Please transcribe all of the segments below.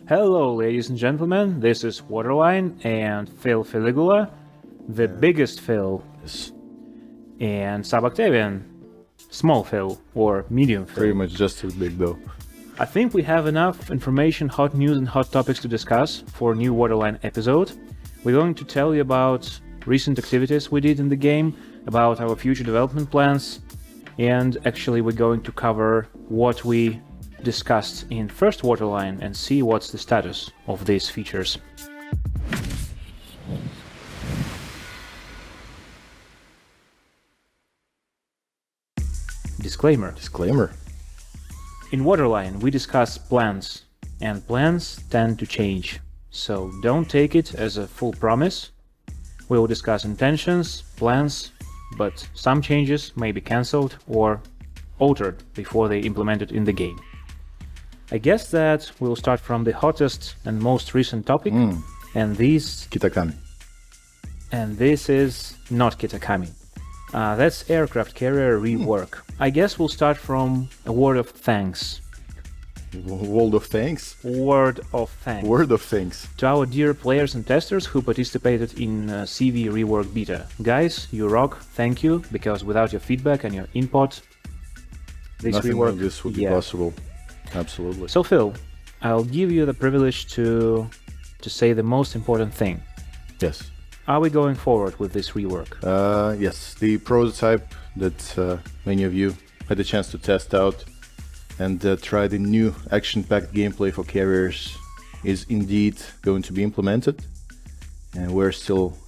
Hello, ladies and gentlemen, this is Waterline and Phil Filigula, the biggest Phil, Yes, and Sabactavian, small Phil or medium Phil. pretty much just as big though. I think we have enough information, hot news, and hot topics to discuss for a new Waterline episode. We're going to tell you about recent activities we did in the game, about our future development plans, and actually we're going to cover what we discussed in first Waterline and see what's the status of these features. Disclaimer. In Waterline, we discuss plans, and plans tend to change, so don't take it as a full promise. We will discuss intentions, plans, but some changes may be cancelled or altered before they implemented in the game. I guess that we'll start from the hottest and most recent topic, and this is not Kitakami. That's aircraft carrier rework. I guess we'll start from a word of thanks. Word of thanks? Word of thanks. Word of thanks. To our dear players and testers who participated in CV rework beta. Guys, you rock, thank you, because without your feedback and your input, Nothing like this would be possible. Absolutely. So Phil, I'll give you the privilege to say the most important thing. Yes. Are we going forward with this rework? Yes, the prototype that many of you had a chance to test out and try the new action-packed gameplay for carriers is indeed going to be implemented, and we're still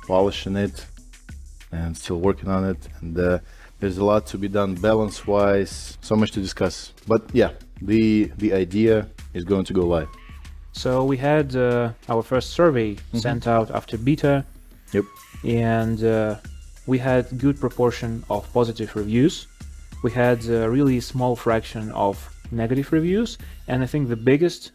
polishing it and still working on it, and there's a lot to be done balance-wise, so much to discuss. But yeah, the idea is going to go live. So we had our first survey sent out after beta. Yep. And we had good proportion of positive reviews. We had a really small fraction of negative reviews, and I think the biggest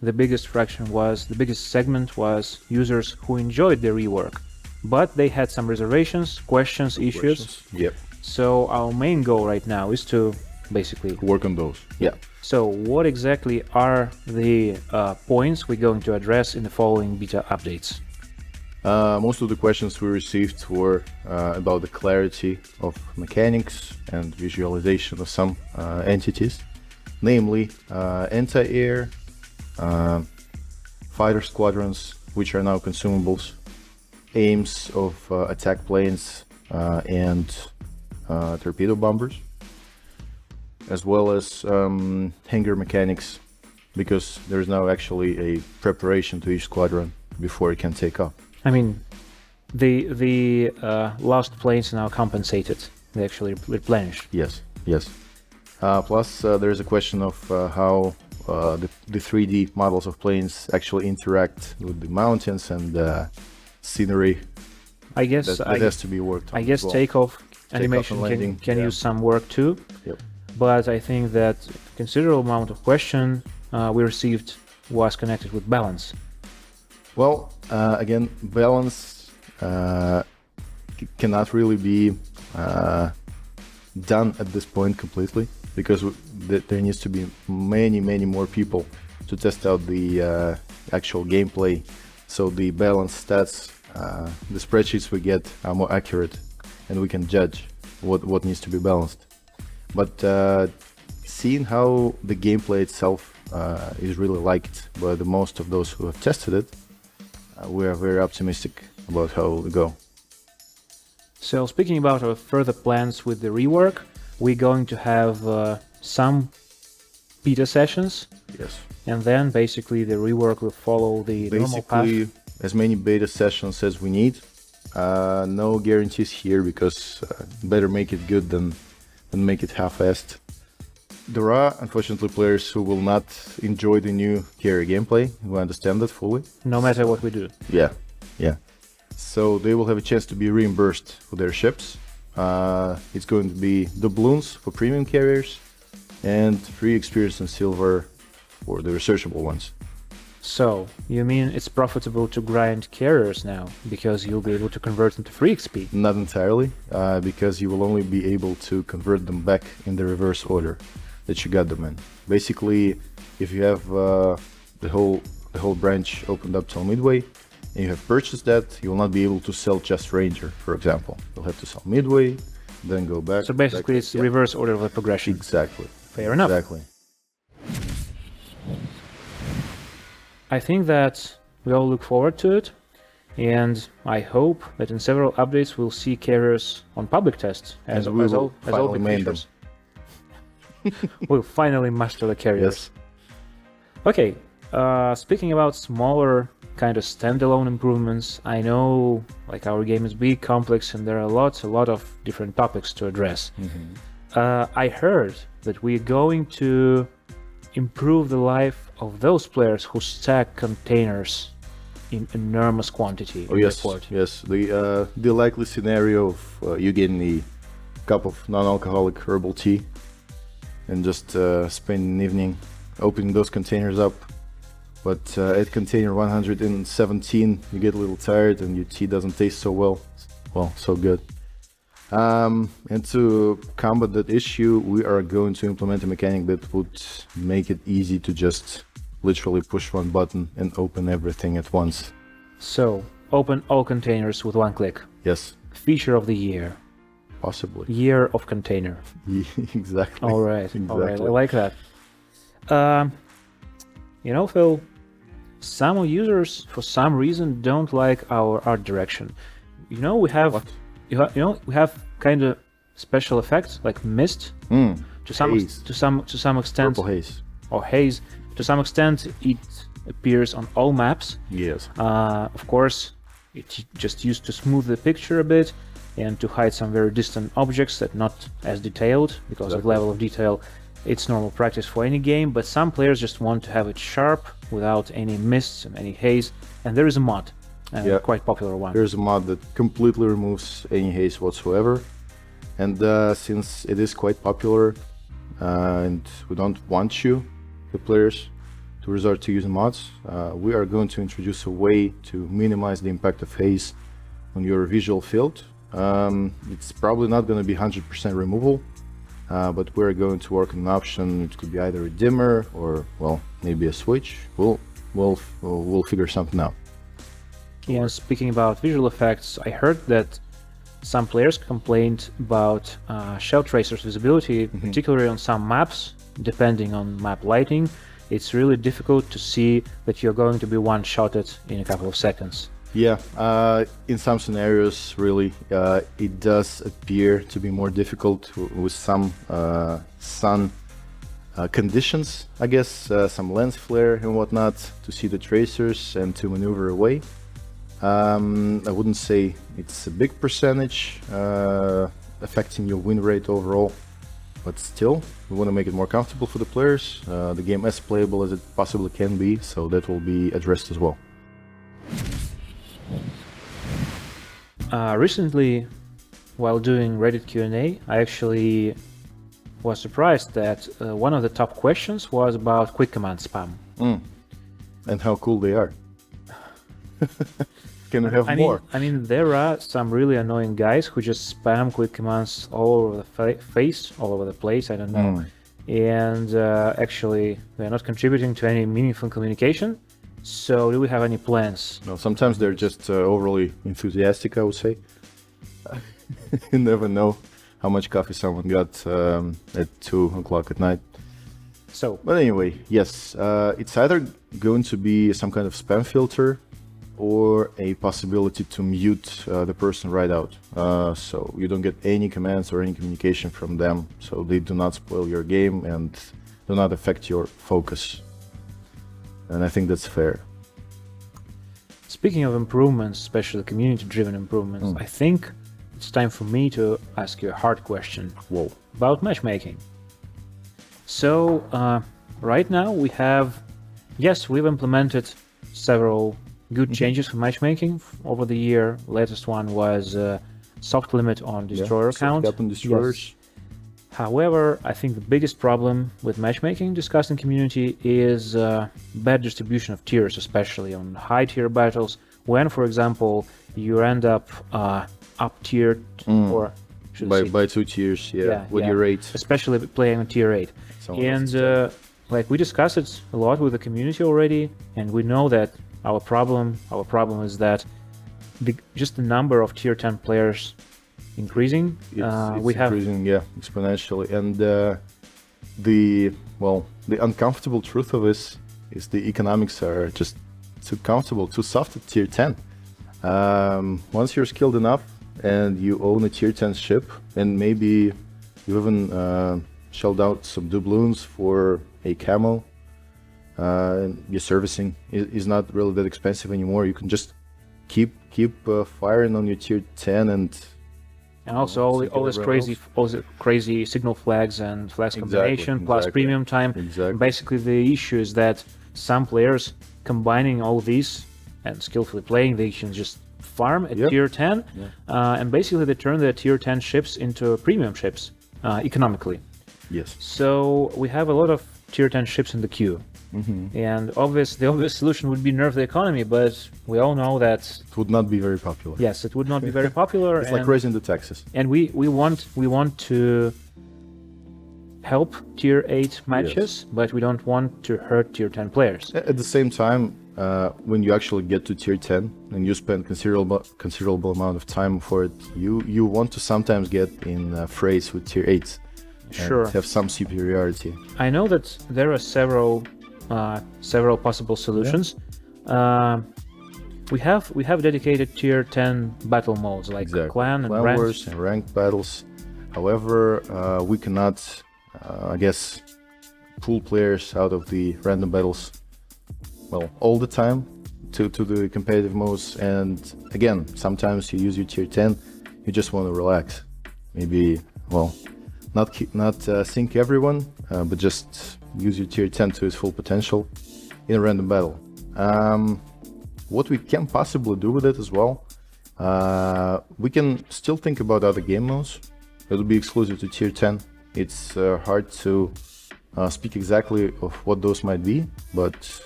segment was users who enjoyed the rework, but they had some reservations, questions, issues. Yep. So our main goal right now is to basically work on those. Yeah. So what exactly are the points we're going to address in the following beta updates? Most of the questions we received were about the clarity of mechanics and visualization of some entities, namely anti-air, fighter squadrons, which are now consumables, aims of attack planes and torpedo bombers, as well as hangar mechanics, because there's now actually a preparation to each squadron before it can take off. I mean, the lost planes are now compensated. They actually replenished. Yes. Plus, there's a question of how the 3D models of planes actually interact with the mountains and scenery. I guess that has to be worked on. I guess takeoff animation can use some work too. Yep. But I think that considerable amount of question we received was connected with balance. Well, again, balance cannot really be done at this point completely, because there needs to be many more people to test out the actual gameplay, so the balance stats, the spreadsheets we get are more accurate, and we can judge what needs to be balanced. But seeing how the gameplay itself is really liked by the most of those who have tested it, we are very optimistic about how it will go. So speaking about our further plans with the rework, we're going to have some beta sessions. Yes. And then basically the rework will follow the normal path. Basically, as many beta sessions as we need. No guarantees here, because better make it good than make it half-assed. There are, unfortunately, players who will not enjoy the new carrier gameplay. We understand that fully. No matter what we do. Yeah. So they will have a chance to be reimbursed for their ships. It's going to be doubloons for premium carriers and free experience and silver for the researchable ones. So, you mean it's profitable to grind carriers now, because you'll be able to convert them to free XP? Not entirely, because you will only be able to convert them back in the reverse order that you got them in. Basically, if you have the whole branch opened up till midway, and you have purchased that, you will not be able to sell just Ranger, for example. You'll have to sell midway, then go back. So basically, it's the reverse order of the progression. Exactly. Fair enough. Exactly. I think that we all look forward to it, and I hope that in several updates we'll see carriers on public test as And we will all finally big main them. features. We'll finally master the carriers. Yes. Okay, speaking about smaller kind of standalone improvements, I know like our game is big, complex, and there are a lot of different topics to address. I heard that we're going to improve the life of those players who stack containers in enormous quantity. Oh yes, yes. The likely scenario of you getting a cup of non-alcoholic herbal tea and just spending an evening opening those containers up. But at container 117, you get a little tired and your tea doesn't taste so so good. And to combat that issue, we are going to implement a mechanic that would make it easy to just literally push one button and open everything at once. So, open all containers with one click. Yes. Feature of the year. Possibly. Year of container. Exactly. All right. Exactly. All right. I like that. You know, Phil, some users for some reason don't like our art direction. You know, we have What? we have kind of special effects like mist to some Haze. to some extent, Purple haze. or haze. To some extent, it appears on all maps. Yes. Of course, it's just used to smooth the picture a bit and to hide some very distant objects that not as detailed because of level of detail. It's normal practice for any game, but some players just want to have it sharp without any mists and any haze. And there is a mod, quite popular one. There's a mod that completely removes any haze whatsoever. And since it is quite popular and we don't want you, the players, to resort to using mods, we are going to introduce a way to minimize the impact of haze on your visual field. It's probably not going to be 100% removal, but we're going to work on an option. It could be either a dimmer or, well, maybe a switch. We'll figure something out. Yeah, speaking about visual effects, I heard that some players complained about shell tracers visibility, particularly on some maps. Depending on map lighting, it's really difficult to see that you're going to be one-shotted in a couple of seconds. Yeah, in some scenarios, really, it does appear to be more difficult with some sun conditions, I guess, some lens flare and whatnot, to see the tracers and to maneuver away. I wouldn't say it's a big percentage affecting your win rate overall, but still, we want to make it more comfortable for the players, the game as playable as it possibly can be, so that will be addressed as well. Recently, while doing Reddit Q&A, I actually was surprised that one of the top questions was about quick command spam. And how cool they are. Can we have more? I mean, there are some really annoying guys who just spam quick commands all over the face, all over the place, I don't know. And actually, they're not contributing to any meaningful communication. So do we have any plans? No, sometimes they're just overly enthusiastic, I would say. You never know how much coffee someone got at 2 o'clock at night. So, but anyway, yes, it's either going to be some kind of spam filter or a possibility to mute the person right out. So you don't get any commands or any communication from them, so they do not spoil your game and do not affect your focus. And I think that's fair. Speaking of improvements, especially community-driven improvements, I think it's time for me to ask you a hard question about matchmaking. So, right now we have, yes, we've implemented several good changes for matchmaking over the year. Latest one was soft limit on destroyer count. Soft cap on destroyers. Yes. However, I think the biggest problem with matchmaking discussed in community is bad distribution of tiers, especially on high tier battles, when, for example, you end up up-tiered or by 2 tiers, with your rate. Especially playing on tier 8. And like we discussed it a lot with the community already, and we know that our problem is that just the number of tier 10 players increasing. It's We have increasing, yeah, exponentially. And the uncomfortable truth of this is the economics are just too comfortable, too soft at tier 10. Once you're skilled enough and you own a tier 10 ship, and maybe you even shelled out some doubloons for a camo, your servicing is not really that expensive anymore. You can just keep firing on your tier 10 and also all this crazy signal flags and flags combination plus premium time. Exactly. Basically, the issue is that some players combining all these and skillfully playing, they can just farm at tier 10, and basically they turn their tier 10 ships into premium ships economically. Yes. So we have a lot of tier 10 ships in the queue. And the obvious solution would be nerf the economy, but we all know that it would not be very popular. Yes, it would not be very popular. It's like raising the taxes. And we want to help tier 8 matches, but we don't want to hurt tier 10 players. At the same time, when you actually get to tier 10 and you spend considerable amount of time for it, you want to sometimes get in frays with tier 8s. Sure. And have some superiority. I know that there are several possible solutions. We have dedicated tier 10 battle modes like clan and wars and ranked battles. However, we cannot, I guess, pull players out of the random battles, well, all the time to the competitive modes. And again, sometimes you use your tier 10, you just want to relax. Maybe, well, not sink everyone, but just use your tier 10 to its full potential in a random battle. What we can possibly do with it as well, we can still think about other game modes. It will be exclusive to tier 10. It's hard to speak exactly of what those might be, but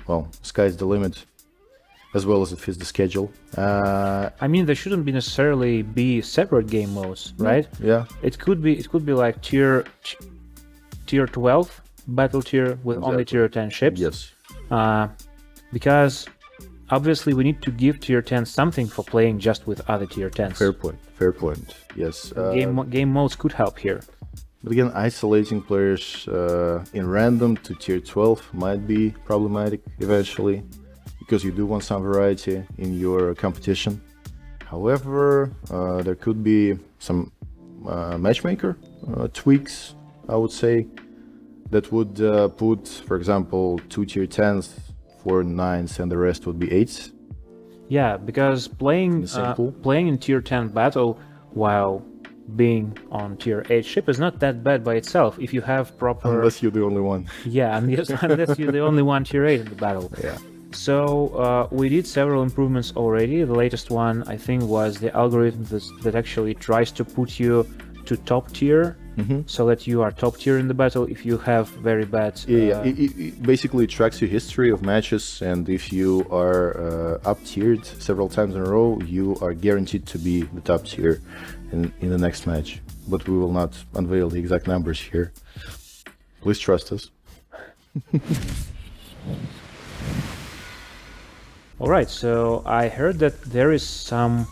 well, sky's the limit, as well as it fits the schedule. I mean, there shouldn't necessarily be separate game modes, right? Yeah. It could be like tier 12 battle tier with only tier 10 ships. Yes. Because obviously we need to give tier 10 something for playing just with other tier 10s. Fair point. Yes. Game modes could help here. But again, isolating players in random to tier 12 might be problematic eventually, because you do want some variety in your competition. However, there could be some matchmaker tweaks, I would say, that would put, for example, 2 tier 10s, 4 9s, and the rest would be 8s. Yeah, because playing in tier 10 battle while being on tier 8 ship is not that bad by itself if you have proper... Unless you're the only one. Yeah, unless you're the only one tier 8 in the battle. Yeah. So we did several improvements already. The latest one, I think, was the algorithm that actually tries to put you to top tier, so that you are top tier in the battle if you have very bad... It basically tracks your history of matches, and if you are up-tiered several times in a row, you are guaranteed to be the top tier in the next match. But we will not unveil the exact numbers here. Please trust us. Alright, so I heard that there is some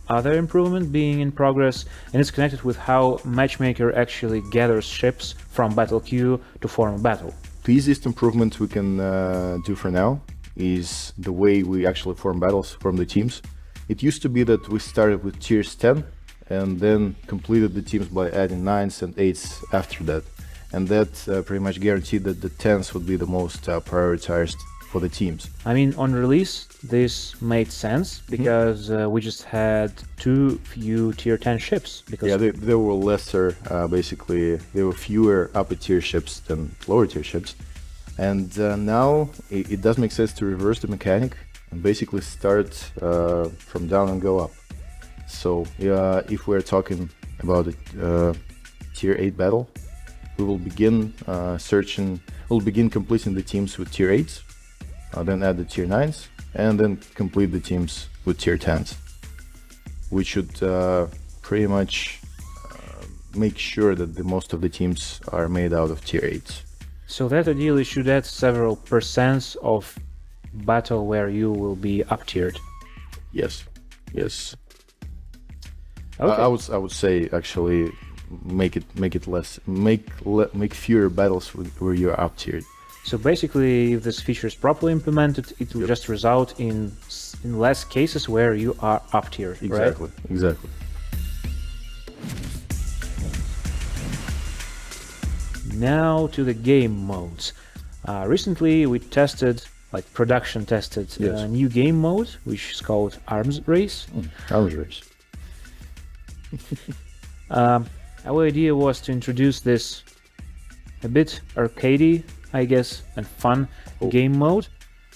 other improvement being in progress, and it's connected with how Matchmaker actually gathers ships from battle queue to form a battle. The easiest improvement we can do for now is the way we actually form battles from the teams. It used to be that we started with tiers 10 and then completed the teams by adding 9s and 8s after that. And that pretty much guaranteed that the 10s would be the most prioritized for the teams. I mean, on release, this made sense because we just had too few tier 10 ships. Because there were lesser, basically, there were fewer upper tier ships than lower tier ships. And now it does make sense to reverse the mechanic and basically start from down and go up. So if we're talking about a tier 8 battle, we will begin completing the teams with tier 8s, then add the tier 9s, and then complete the teams with tier 10s. We should pretty much make sure that the most of the teams are made out of tier 8s. So that ideally should add several percents of battle where you will be up tiered. Yes, yes. Okay. I would say actually make it less, make fewer battles where you're up tiered. So basically, if this feature is properly implemented, it will just result in less cases where you are up tiered. Exactly, right? exactly. Now to the game modes. Recently we tested, like production tested, a new game mode, which is called Arms Race. Arms Race. Our idea was to introduce this a bit arcadey, I guess, and fun game mode.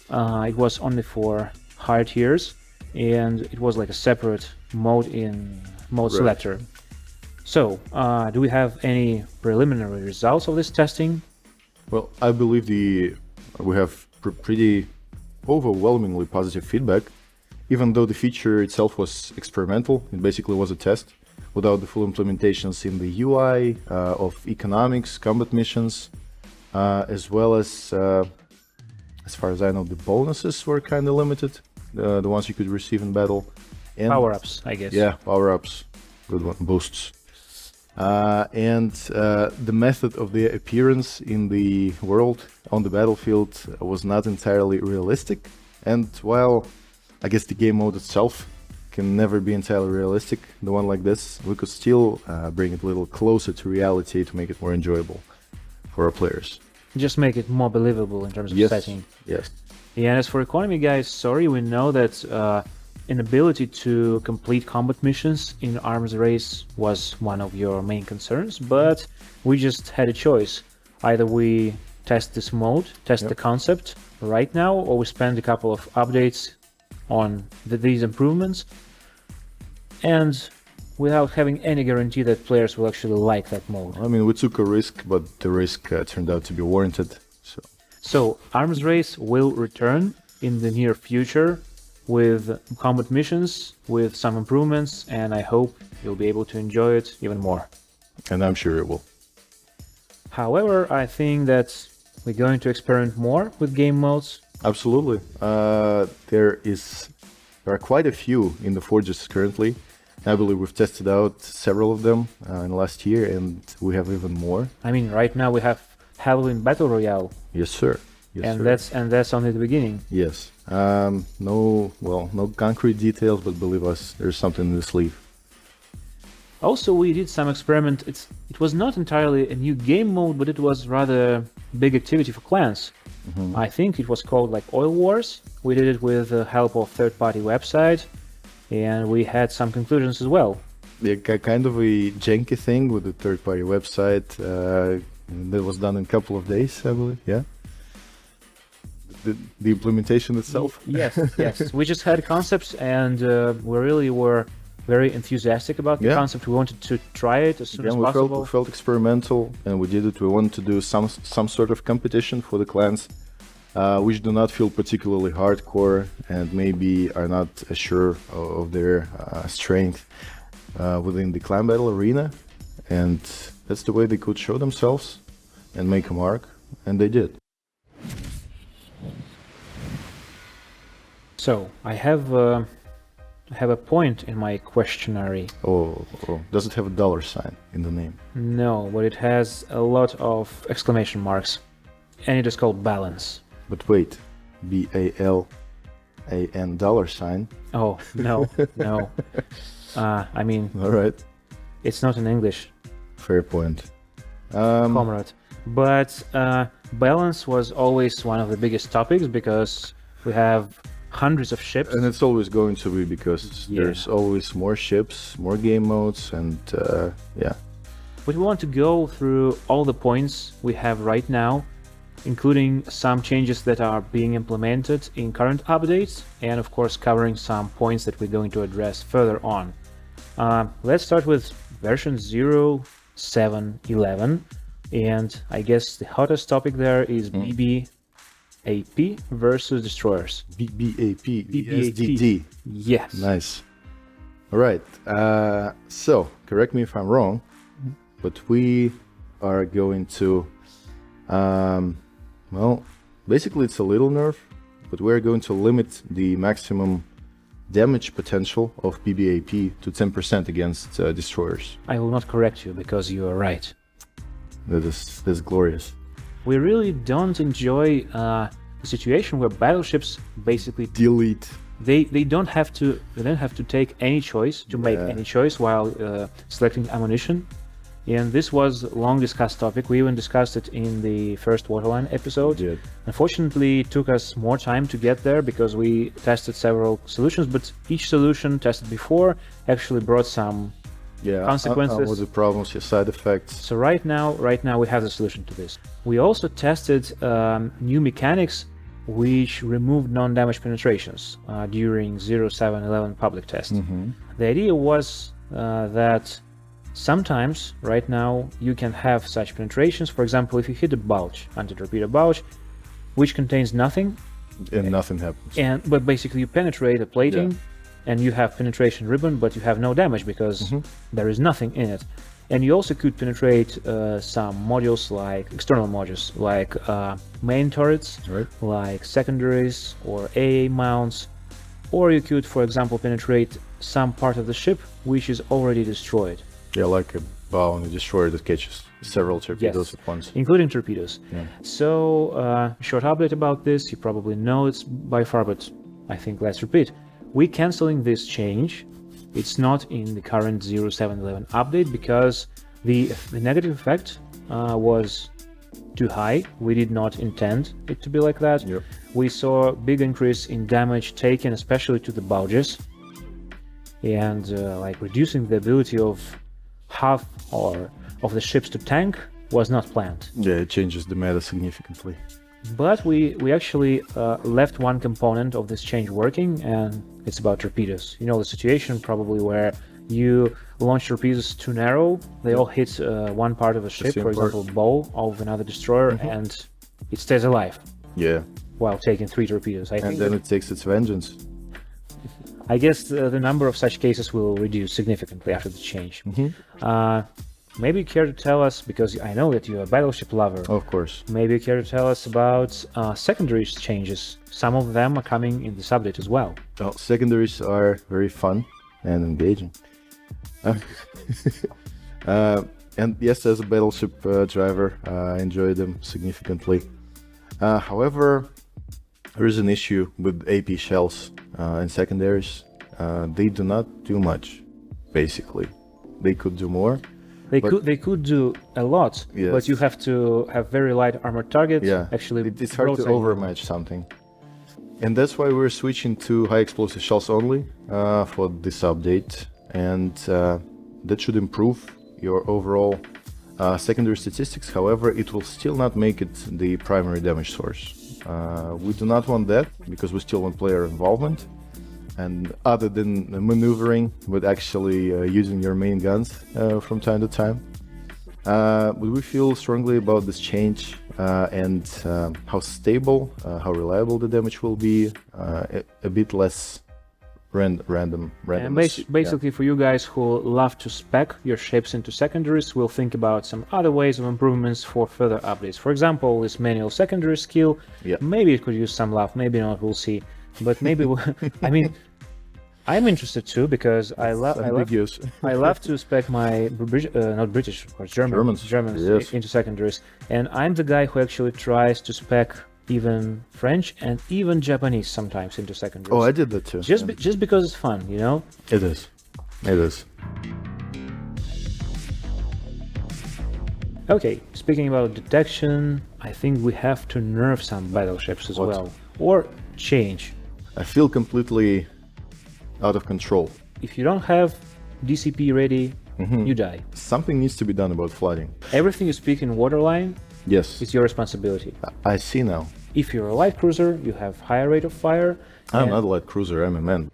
It was only for higher tiers, and it was like a separate mode in mode selector. So, do we have any preliminary results of this testing? Well, I believe we have pretty overwhelmingly positive feedback. Even though the feature itself was experimental, it basically was a test without the full implementations in the UI of economics, combat missions, as well as far as I know, the bonuses were kind of limited, the ones you could receive in battle. And power-ups, I guess. Yeah, power-ups, good one, boosts. And the method of their appearance in the world on the battlefield was not entirely realistic. And while I guess the game mode itself can never be entirely realistic, the one like this, we could still bring it a little closer to reality to make it more enjoyable for our players. Just make it more believable in terms of setting. Yes. Yeah, and as for economy, guys, sorry, we know that inability to complete combat missions in Arms Race was one of your main concerns, but we just had a choice. Either we test this mode, test the concept right now, or we spend a couple of updates on these improvements, and without having any guarantee that players will actually like that mode. I mean, we took a risk, but the risk turned out to be warranted. So Arms Race will return in the near future with combat missions, with some improvements, and I hope you'll be able to enjoy it even more. And I'm sure it will. However, I think that we're going to experiment more with game modes. Absolutely. There are quite a few in the forges currently. I believe we've tested out several of them in the last year, and we have even more. I mean, right now we have Halloween Battle Royale. Yes, sir. Yes, and that's only the beginning. Yes. No concrete details, but believe us, there's something in the sleeve. Also, we did some experiment. It was not entirely a new game mode, but it was rather a big activity for clans. I think it was called like Oil Wars. We did it with the help of third-party website, and we had some conclusions as well. Yeah, kind of a janky thing with the third-party website that was done in a couple of days, I believe. Yeah. The implementation itself. Yes. We just had concepts, and we really were very enthusiastic about the concept. We wanted to try it as soon as possible. We felt experimental, and we did it. We wanted to do some sort of competition for the clans, which do not feel particularly hardcore and maybe are not sure of their strength within the clan battle arena. And that's the way they could show themselves and make a mark, and they did. So I have a point in my questionnaire. Oh, does it have a $sign in the name? No, but it has a lot of exclamation marks, and it is called balance. But wait, BALAN $sign? Oh, no. I mean, all right, it's not in English. Fair point, comrade. But balance was always one of the biggest topics because we have hundreds of ships, and it's always going to be because there's always more ships, more game modes, and But we want to go through all the points we have right now, including some changes that are being implemented in current updates, and of course covering some points that we're going to address further on. Let's start with version 0.7.11, and I guess the hottest topic there is BBAP versus destroyers. BBAP, BSDD. Yes. Nice. All right. So, correct me if I'm wrong, but we are going to Well, basically it's a little nerf, but we're going to limit the maximum damage potential of BBAP to 10% against destroyers. I will not correct you because you are right. That's glorious. We really don't enjoy a situation where battleships basically Delete. they don't have to take any choice to make any choice while selecting ammunition. And this was a long discussed topic. We even discussed it in the first Waterline episode. We did. Unfortunately, it took us more time to get there because we tested several solutions, but each solution tested before actually brought some consequences. With the problems, side effects. So right now we have the solution to this. We also tested new mechanics which removed non-damage penetrations during 0711 public test. The idea was that sometimes, right now, you can have such penetrations. For example, if you hit a bulge, anti-torpedo bulge, which contains nothing, and nothing happens. But basically you penetrate a plating, and you have penetration ribbon, but you have no damage because there is nothing in it. And you also could penetrate some modules, like external modules, like main turrets, like secondaries or AA mounts, or you could, for example, penetrate some part of the ship which is already destroyed. Yeah, like a bow on a destroyer that catches several torpedoes at once. Including torpedoes. So, short update about this, you probably know it's by far, but I think let's repeat. We're canceling this change. It's not in the current 0711 update because the negative effect was too high. We did not intend it to be like that. We saw a big increase in damage taken, especially to the bulges, and like reducing the ability of half or of the ships to tank was not planned. Yeah, it changes the meta significantly. But we actually left one component of this change working, and it's about torpedoes. You know the situation probably where you launch torpedoes too narrow, they all hit one part of a ship, for example, bow of another destroyer, and it stays alive. Yeah. While taking 3 torpedoes. And then it takes its vengeance. I guess the number of such cases will reduce significantly after the change. Maybe you care to tell us, because I know that you're a battleship lover. Of course. Maybe you care to tell us about secondary changes. Some of them are coming in this update as well. Well, secondaries are very fun and engaging. And yes, as a battleship driver, I enjoy them significantly. However, there is an issue with AP shells and secondaries. They do not do much, basically. They could do more. They could do a lot, but you have to have very light armored targets. Actually, it's hard to overmatch something. And that's why we're switching to high explosive shells only for this update. And that should improve your overall secondary statistics. However, it will still not make it the primary damage source. We do not want that because we still want player involvement. And other than maneuvering, but actually using your main guns from time to time. But we feel strongly about this change and how stable, how reliable the damage will be, a bit less random. And basically for you guys who love to spec your ships into secondaries, we'll think about some other ways of improvements for further updates. For example, this manual secondary skill, maybe it could use some love, maybe not, we'll see. But maybe, I mean, I'm interested too because I love to spec my not British, of course, Germans into secondaries, and I'm the guy who actually tries to spec even French and even Japanese sometimes into secondaries. Oh, I did that too. Just because it's fun, you know. It is. It is. Okay, speaking about detection, I think we have to nerf some battleships as well, or change. I feel completely out of control. If you don't have DCP ready, you die. Something needs to be done about flooding. Everything you speak in Waterline is your responsibility. I see now. If you're a light cruiser, you have higher rate of fire. I'm not a light cruiser, I'm a man.